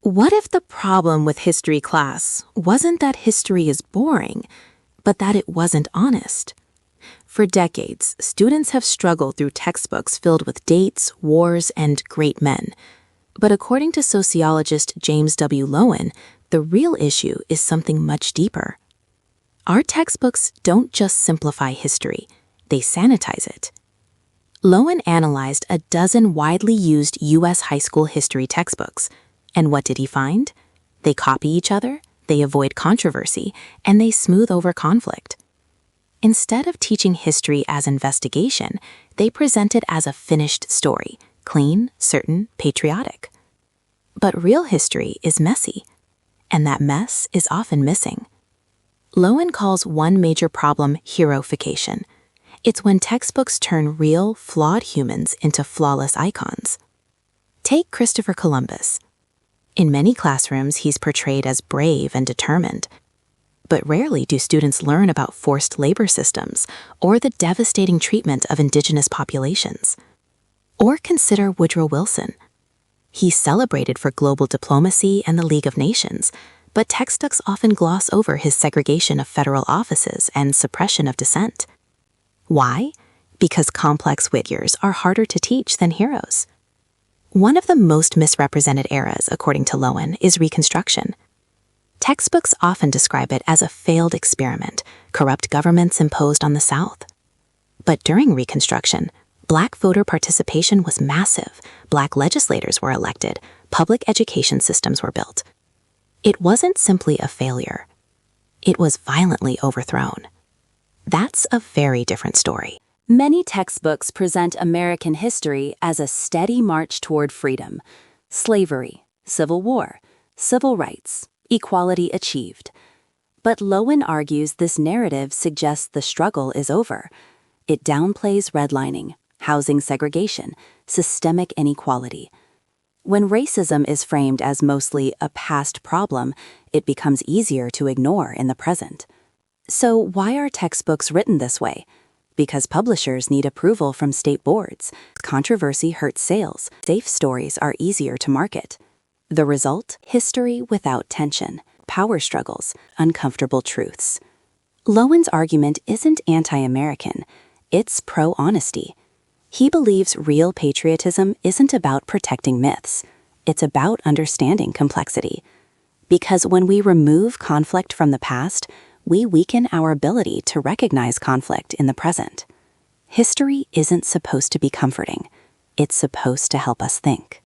What if the problem with history class wasn't that history is boring, but that it wasn't honest? For decades, students have struggled through textbooks filled with dates, wars, and great men. But according to sociologist James W. Lowen, the real issue is something much deeper. Our textbooks don't just simplify history, they sanitize it. Lowen analyzed a dozen widely used U.S. high school history textbooks. And what did he find? They copy each other, they avoid controversy, and they smooth over conflict. Instead of teaching history as investigation, they present it as a finished story, clean, certain, patriotic. But real history is messy, and that mess is often missing. Lowen calls one major problem heroification. It's when textbooks turn real, flawed humans into flawless icons. Take Christopher Columbus. In many classrooms, he's portrayed as brave and determined. But rarely do students learn about forced labor systems or the devastating treatment of indigenous populations. Or consider Woodrow Wilson. He's celebrated for global diplomacy and the League of Nations, but textbooks often gloss over his segregation of federal offices and suppression of dissent. Why? Because complex figures are harder to teach than heroes. One of the most misrepresented eras, according to Lowen, is Reconstruction. Textbooks often describe it as a failed experiment, corrupt governments imposed on the South. But during Reconstruction, Black voter participation was massive, Black legislators were elected, public education systems were built. It wasn't simply a failure. It was violently overthrown. That's a very different story. Many textbooks present American history as a steady march toward freedom, slavery, Civil War, civil rights, equality achieved. But Lowen argues this narrative suggests the struggle is over. It downplays redlining, housing segregation, systemic inequality. When racism is framed as mostly a past problem, it becomes easier to ignore in the present. So why are textbooks written this way? Because publishers need approval from state boards. Controversy hurts sales. Safe stories are easier to market. The result? History without tension, power struggles, uncomfortable truths. Lowen's argument isn't anti-American. It's pro-honesty. He believes real patriotism isn't about protecting myths. It's about understanding complexity. Because when we remove conflict from the past, we weaken our ability to recognize conflict in the present. History isn't supposed to be comforting. It's supposed to help us think.